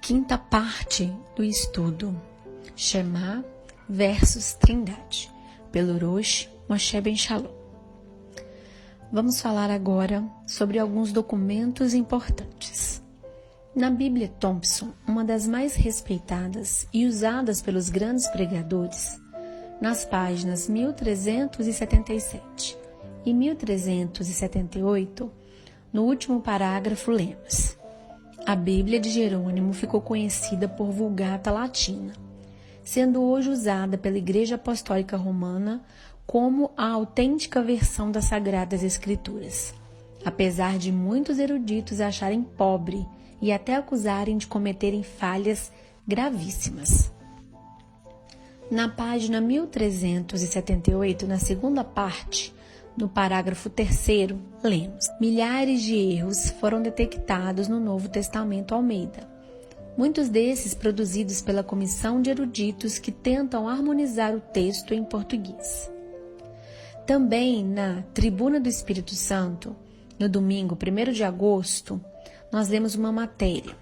Quinta parte do estudo, Shema versus Trindade, pelo Rosh Moshe Ben Shalom. Vamos falar agora sobre alguns documentos importantes. Na Bíblia Thompson, uma das mais respeitadas e usadas pelos grandes pregadores, nas páginas 1377 e 1378, no último parágrafo lemos: a Bíblia de Jerônimo ficou conhecida por Vulgata Latina, sendo hoje usada pela Igreja Apostólica Romana como a autêntica versão das Sagradas Escrituras, apesar de muitos eruditos acharem pobre e até acusarem de cometerem falhas gravíssimas. Na página 1378, na segunda parte, no parágrafo 3º, lemos: milhares de erros foram detectados no Novo Testamento Almeida, muitos desses produzidos pela comissão de eruditos que tentam harmonizar o texto em português. Também na Tribuna do Espírito Santo, no domingo 1º de agosto, nós lemos uma matéria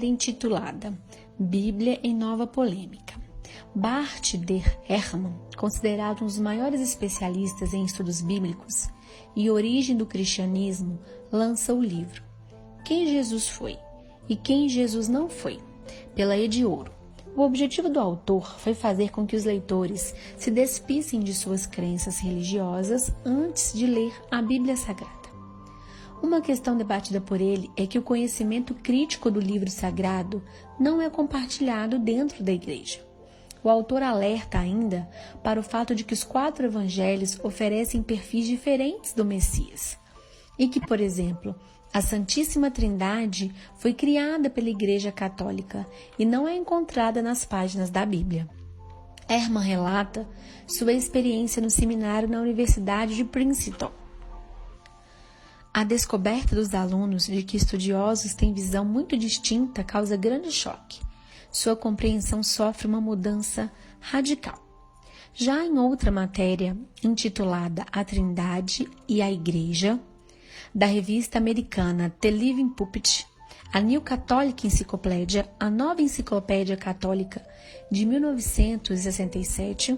intitulada Bíblia em Nova Polêmica. Bart der Ehrman, considerado um dos maiores especialistas em estudos bíblicos e origem do cristianismo, lança o livro Quem Jesus Foi e Quem Jesus Não Foi, pela Ediouro. O objetivo do autor foi fazer com que os leitores se despissem de suas crenças religiosas antes de ler a Bíblia Sagrada. Uma questão debatida por ele é que o conhecimento crítico do livro sagrado não é compartilhado dentro da igreja. O autor alerta ainda para o fato de que os 4 evangelhos oferecem perfis diferentes do Messias e que, por exemplo, a Santíssima Trindade foi criada pela Igreja Católica e não é encontrada nas páginas da Bíblia. Ehrman relata sua experiência no seminário na Universidade de Princeton. A descoberta dos alunos de que estudiosos têm visão muito distinta causa grande choque. Sua compreensão sofre uma mudança radical. Já em outra matéria, intitulada A Trindade e a Igreja, da revista americana The Living Pulpit, a New Catholic Encyclopedia, a nova enciclopédia católica de 1967,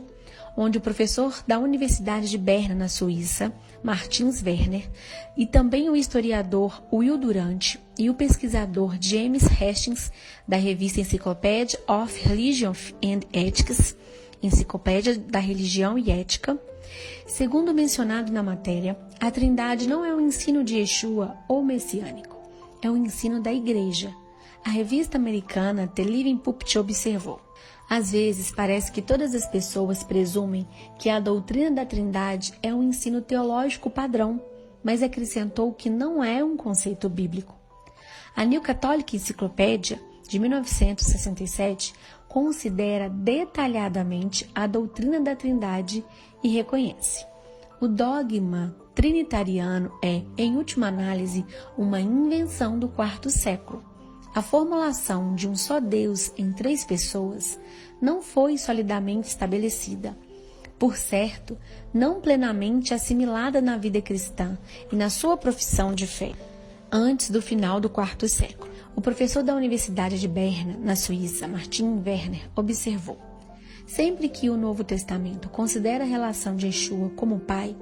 onde o professor da Universidade de Berna, na Suíça, Martins Werner, e também o historiador Will Durant e o pesquisador James Hastings, da revista Encyclopedia of Religion and Ethics, Enciclopédia da Religião e Ética. Segundo mencionado na matéria, a Trindade não é um ensino de Yeshua ou messiânico, é um ensino da Igreja. A revista americana The Living Pulpit observou: às vezes parece que todas as pessoas presumem que a doutrina da Trindade é um ensino teológico padrão, mas acrescentou que não é um conceito bíblico. A New Catholic Encyclopedia, de 1967, considera detalhadamente a doutrina da Trindade e reconhece: o dogma trinitariano é, em última análise, uma invenção do IV século. A formulação de um só Deus em 3 pessoas não foi solidamente estabelecida, por certo, não plenamente assimilada na vida cristã e na sua profissão de fé, antes do final do IV século. O professor da Universidade de Berna, na Suíça, Martin Werner, observou: sempre que o Novo Testamento considera a relação de Yeshua como Pai,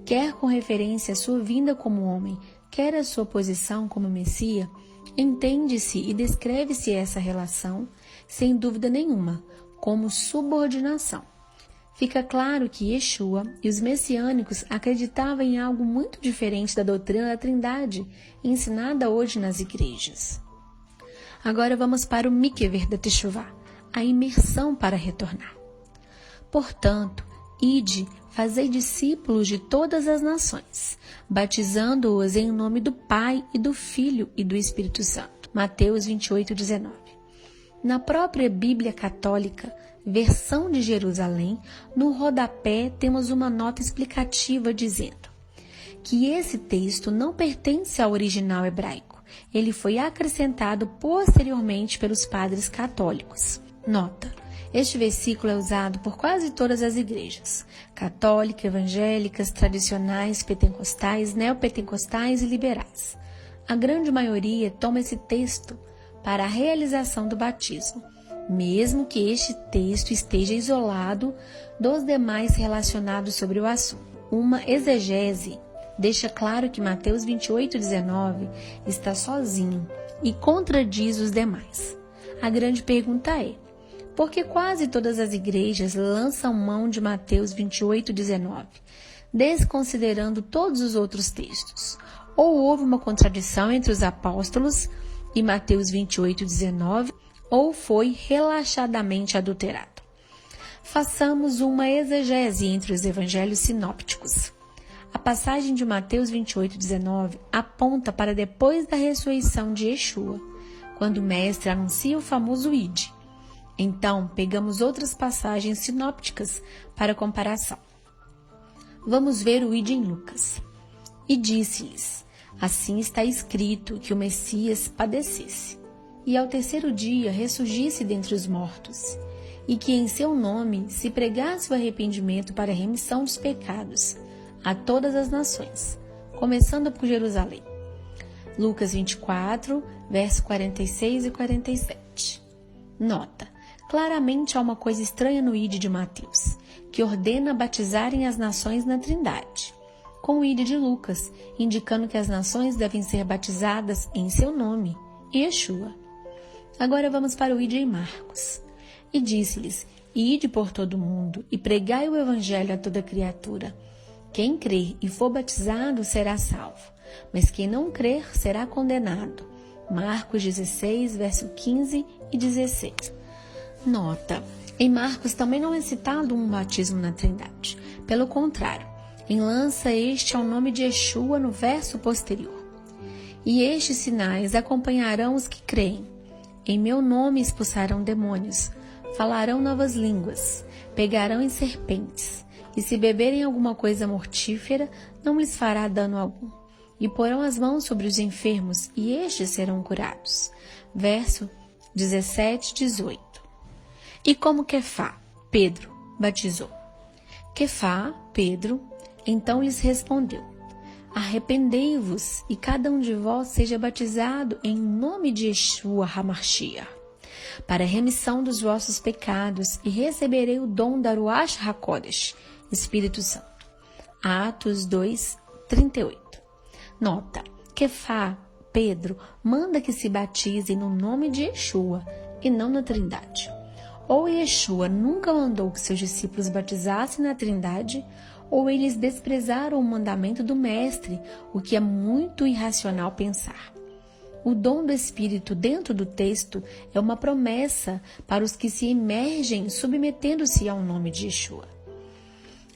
quer com referência à sua vinda como homem, quer à sua posição como Messias, entende-se e descreve-se essa relação, sem dúvida nenhuma, como subordinação. Fica claro que Yeshua e os messiânicos acreditavam em algo muito diferente da doutrina da Trindade, ensinada hoje nas igrejas. Agora vamos para o Mikver da Teshuvá, a imersão para retornar. Portanto, ide, fazei discípulos de todas as nações, batizando-os em nome do Pai e do Filho e do Espírito Santo. Mateus 28:19. Na própria Bíblia Católica, versão de Jerusalém, no rodapé temos uma nota explicativa dizendo que esse texto não pertence ao original hebraico. Ele foi acrescentado posteriormente pelos padres católicos. Nota: este versículo é usado por quase todas as igrejas, católicas, evangélicas, tradicionais, pentecostais, neopentecostais e liberais. A grande maioria toma esse texto para a realização do batismo, mesmo que este texto esteja isolado dos demais relacionados sobre o assunto. Uma exegese deixa claro que Mateus 28,19 está sozinho e contradiz os demais. A grande pergunta é: por que quase todas as igrejas lançam mão de Mateus 28,19, desconsiderando todos os outros textos? Ou houve uma contradição entre os apóstolos e Mateus 28,19, ou foi relaxadamente adulterado? Façamos uma exegese entre os evangelhos sinópticos. A passagem de Mateus 28,19 aponta para depois da ressurreição de Yeshua, quando o mestre anuncia o famoso Ide. Então, pegamos outras passagens sinópticas para comparação. Vamos ver o Ide em Lucas. E disse-lhes: assim está escrito que o Messias padecesse, e ao terceiro dia ressurgisse dentre os mortos, e que em seu nome se pregasse o arrependimento para a remissão dos pecados a todas as nações, começando por Jerusalém. Lucas 24, versos 46 e 47. Nota: claramente há uma coisa estranha no Ide de Mateus, que ordena batizarem as nações na Trindade, com o Ide de Lucas, indicando que as nações devem ser batizadas em seu nome, Yeshua. Agora vamos para o Ide em Marcos. E disse-lhes: ide por todo o mundo e pregai o evangelho a toda criatura. Quem crer e for batizado será salvo, mas quem não crer será condenado. Marcos 16, verso 15 e 16. Nota: em Marcos também não é citado um batismo na Trindade. Pelo contrário, enlaça este ao nome de Yeshua no verso posterior. E estes sinais acompanharão os que creem. Em meu nome expulsarão demônios, falarão novas línguas, pegarão em serpentes, e se beberem alguma coisa mortífera, não lhes fará dano algum. E porão as mãos sobre os enfermos, e estes serão curados. Verso 17 e 18. E como Quefá, Pedro, batizou? Quefá, Pedro, então lhes respondeu: arrependei-vos, e cada um de vós seja batizado em nome de Yeshua HaMashiach, para a remissão dos vossos pecados, e receberei o dom da Ruach HaKodesh, Espírito Santo. Atos 2, 38. Nota: Quefá, Pedro, manda que se batizem no nome de Yeshua e não na Trindade. Ou Yeshua nunca mandou que seus discípulos batizassem na Trindade, ou eles desprezaram o mandamento do Mestre, o que é muito irracional pensar. O dom do Espírito dentro do texto é uma promessa para os que se imergem submetendo-se ao nome de Yeshua.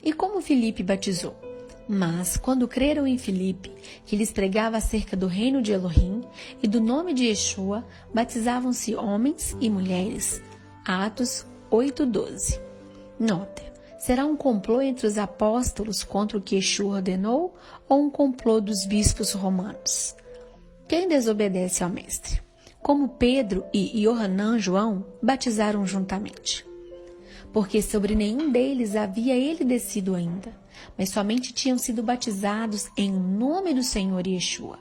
E como Filipe batizou? Mas, quando creram em Filipe, que lhes pregava acerca do reino de Elohim e do nome de Yeshua, batizavam-se homens e mulheres. Atos 8:12. Nota: será um complô entre os apóstolos contra o que Yeshua ordenou ou um complô dos bispos romanos? Quem desobedece ao mestre? Como Pedro e Yohanan João batizaram juntamente? Porque sobre nenhum deles havia ele descido ainda, mas somente tinham sido batizados em nome do Senhor Yeshua.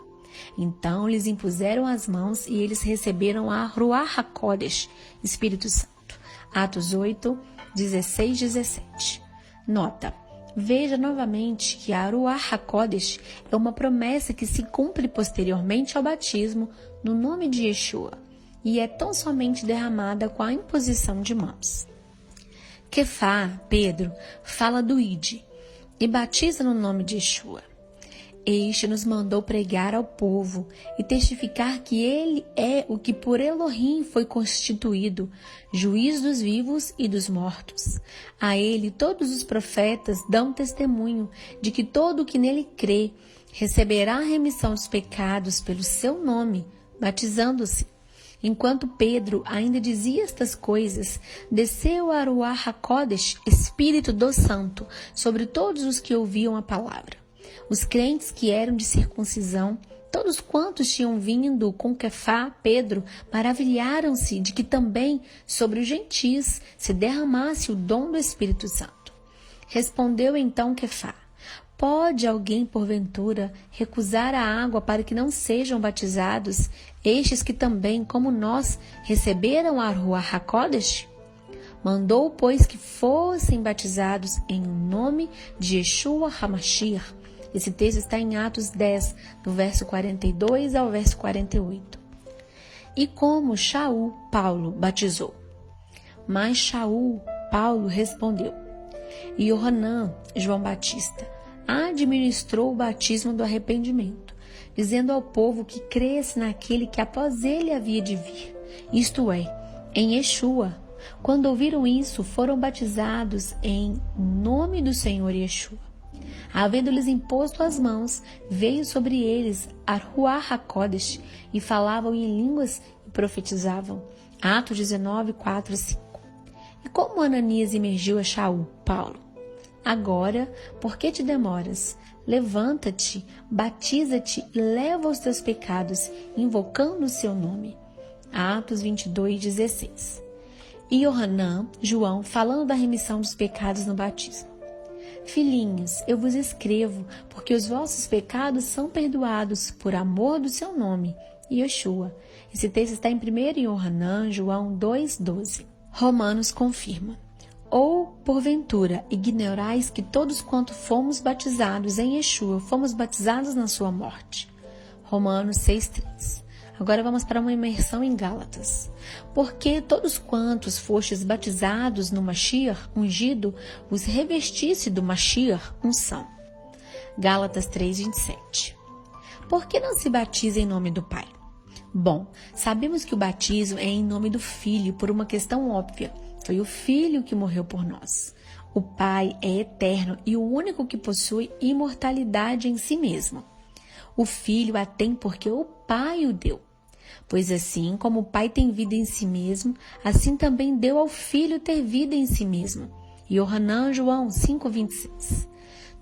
Então lhes impuseram as mãos e eles receberam a Ruach HaKodesh, Espírito Santo. Atos 8, 16, 17. Nota: veja novamente que a Ruach HaKodesh é uma promessa que se cumpre posteriormente ao batismo no nome de Yeshua e é tão somente derramada com a imposição de mãos. Quefá, Pedro, fala do Ide e batiza no nome de Yeshua. Este nos mandou pregar ao povo e testificar que ele é o que por Elohim foi constituído, juiz dos vivos e dos mortos. A ele todos os profetas dão testemunho de que todo o que nele crê receberá a remissão dos pecados pelo seu nome, batizando-se. Enquanto Pedro ainda dizia estas coisas, desceu a Ruach HaKodesh, Espírito do Santo, sobre todos os que ouviam a palavra. Os crentes que eram de circuncisão, todos quantos tinham vindo com Quefá, Pedro, maravilharam-se de que também sobre os gentis se derramasse o dom do Espírito Santo. Respondeu então Quefá: Pode alguém, porventura, recusar a água para que não sejam batizados, estes que também, como nós, receberam a Ruach HaKodesh? Mandou, pois, que fossem batizados em nome de Yeshua HaMashiach. Esse texto está em Atos 10, do verso 42 ao verso 48. E como Shaul, Paulo, batizou? Mas Shaul, Paulo, respondeu. E Yohanan, João Batista, administrou o batismo do arrependimento, dizendo ao povo que cresce naquele que após ele havia de vir, isto é, em Yeshua. Quando ouviram isso, foram batizados em nome do Senhor Yeshua. Havendo-lhes imposto as mãos, veio sobre eles a Ruach HaKodesh, e falavam em línguas e profetizavam. Atos 19, 4 e 5. E como Ananias emergiu a Shaul, Paulo? Agora, por que te demoras? Levanta-te, batiza-te e leva os teus pecados, invocando o seu nome. Atos 22, 16. E Yohanan, João, falando da remissão dos pecados no batismo. Filhinhos, eu vos escrevo, porque os vossos pecados são perdoados por amor do seu nome, Yeshua. Esse texto está em 1 Yohanan, João 2,12. Romanos confirma. Ou, porventura, ignorais que todos quanto fomos batizados em Yeshua, fomos batizados na sua morte. Romanos 6,3. Agora vamos para uma imersão em Gálatas. Porque todos quantos fostes batizados no Mashiach, ungido, os revestisse do Mashiach, unção. Gálatas 3,27. Por que não se batiza em nome do Pai? Bom, sabemos que o batismo é em nome do Filho, por uma questão óbvia. Foi o Filho que morreu por nós. O Pai é eterno e o único que possui imortalidade em si mesmo. O Filho a tem porque o Pai o deu. Pois assim como o Pai tem vida em si mesmo, assim também deu ao Filho ter vida em si mesmo. Yohanan, João 5,26.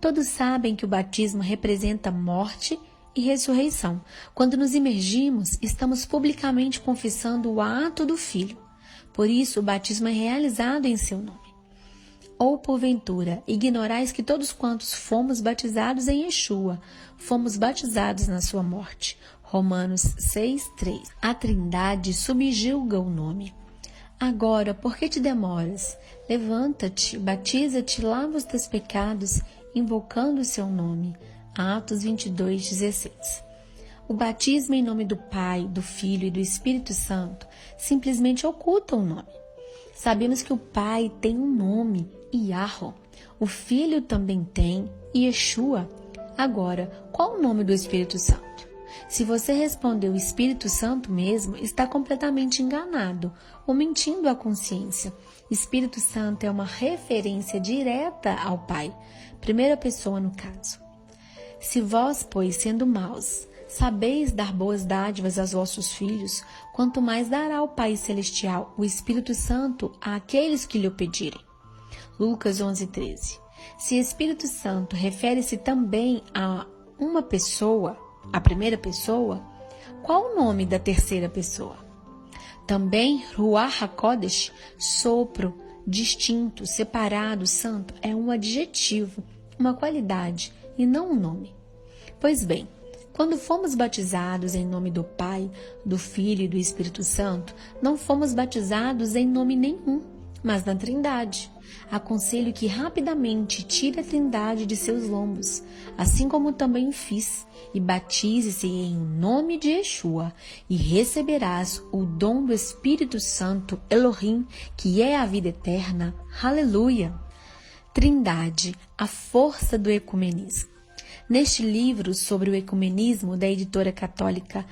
Todos sabem que o batismo representa morte e ressurreição. Quando nos imergimos, estamos publicamente confessando o ato do Filho. Por isso, o batismo é realizado em seu nome. Ou, porventura, ignorais que todos quantos fomos batizados em Yeshua, fomos batizados na sua morte. Romanos 6,3. A Trindade subjulga o nome. Agora, por que te demoras? Levanta-te, batiza-te, lava os teus pecados, invocando o seu nome. Atos 22,16. O batismo em nome do Pai, do Filho e do Espírito Santo simplesmente oculta o nome. Sabemos que o Pai tem um nome, Yahweh. O Filho também tem, Yeshua. Agora, qual o nome do Espírito Santo? Se você respondeu Espírito Santo mesmo, está completamente enganado ou mentindo à consciência. Espírito Santo é uma referência direta ao Pai, primeira pessoa no caso. Se vós, pois, sendo maus, sabeis dar boas dádivas aos vossos filhos, quanto mais dará o Pai Celestial, o Espírito Santo, àqueles que lhe o pedirem. Lucas 11:13. Se Espírito Santo refere-se também a uma pessoa, a primeira pessoa, qual o nome da terceira pessoa? Também Ruach HaKodesh, sopro, distinto, separado, santo, é um adjetivo, uma qualidade e não um nome. Pois bem, quando fomos batizados em nome do Pai, do Filho e do Espírito Santo, não fomos batizados em nome nenhum, mas na Trindade. Aconselho que rapidamente tire a Trindade de seus lombos, assim como também fiz, e batize-se em nome de Yeshua, e receberás o dom do Espírito Santo, Elohim, que é a vida eterna. Aleluia! Trindade, a força do ecumenismo. Neste livro sobre o ecumenismo da editora católica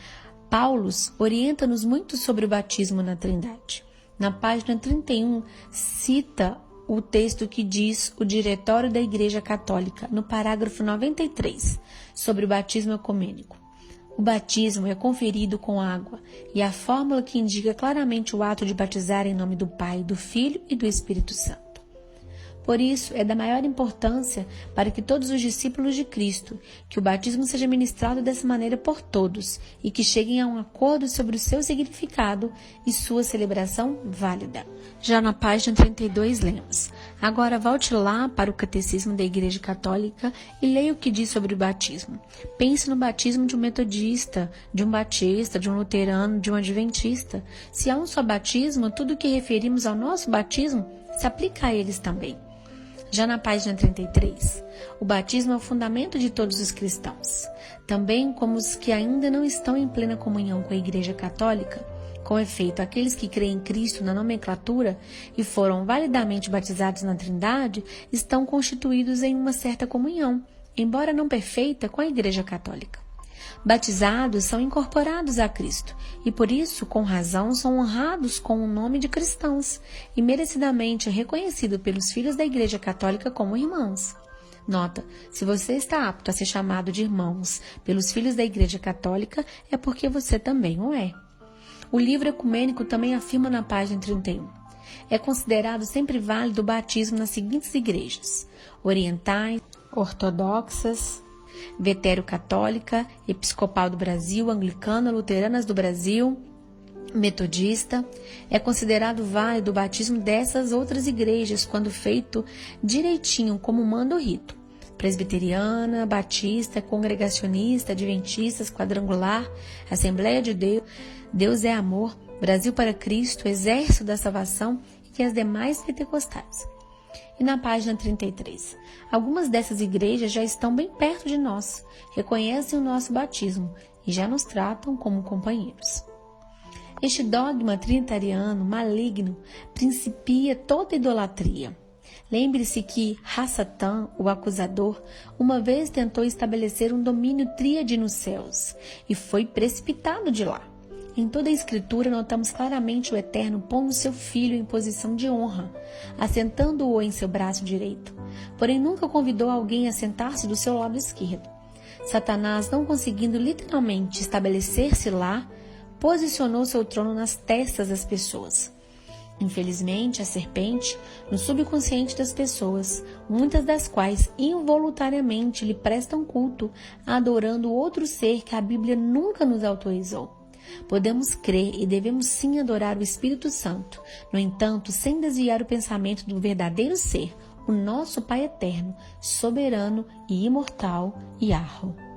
Paulus, orienta-nos muito sobre o batismo na Trindade. Na página 31, cita o texto que diz o Diretório da Igreja Católica, no parágrafo 93, sobre o batismo ecumênico. O batismo é conferido com água, e a fórmula que indica claramente o ato de batizar em nome do Pai, do Filho e do Espírito Santo. Por isso, é da maior importância para que todos os discípulos de Cristo, que o batismo seja ministrado dessa maneira por todos e que cheguem a um acordo sobre o seu significado e sua celebração válida. Já na página 32 lemos: agora volte lá para o Catecismo da Igreja Católica e leia o que diz sobre o batismo. Pense no batismo de um metodista, de um batista, de um luterano, de um adventista. Se há um só batismo, tudo o que referimos ao nosso batismo se aplica a eles também. Já na página 33, o batismo é o fundamento de todos os cristãos, também como os que ainda não estão em plena comunhão com a Igreja Católica. Com efeito, aqueles que creem em Cristo na nomenclatura e foram validamente batizados na Trindade estão constituídos em uma certa comunhão, embora não perfeita, com a Igreja Católica. Batizados são incorporados a Cristo e, por isso, com razão, são honrados com o nome de cristãos e merecidamente reconhecido pelos filhos da Igreja Católica como irmãos. Nota: se você está apto a ser chamado de irmãos pelos filhos da Igreja Católica, é porque você também o é. O livro ecumênico também afirma na página 31. É considerado sempre válido o batismo nas seguintes igrejas: orientais, ortodoxas, vetero-católica, episcopal do Brasil, anglicana, luteranas do Brasil, metodista. É considerado válido o batismo dessas outras igrejas quando feito direitinho, como manda o rito: presbiteriana, batista, congregacionista, adventistas, quadrangular, Assembleia de Deus, Deus é amor, Brasil para Cristo, Exército da Salvação e as demais pentecostais. E na página 33, algumas dessas igrejas já estão bem perto de nós, reconhecem o nosso batismo e já nos tratam como companheiros. Este dogma trinitariano maligno principia toda idolatria. Lembre-se que Hassatan, o acusador, uma vez tentou estabelecer um domínio tríade nos céus e foi precipitado de lá. Em toda a Escritura notamos claramente o Eterno pondo seu filho em posição de honra, assentando-o em seu braço direito, porém nunca convidou alguém a sentar-se do seu lado esquerdo. Satanás, não conseguindo literalmente estabelecer-se lá, posicionou seu trono nas testas das pessoas. Infelizmente, a serpente, no subconsciente das pessoas, muitas das quais involuntariamente lhe prestam culto, adorando outro ser que a Bíblia nunca nos autorizou. Podemos crer e devemos sim adorar o Espírito Santo, no entanto, sem desviar o pensamento do verdadeiro ser, o nosso Pai eterno, soberano e imortal, Yahweh.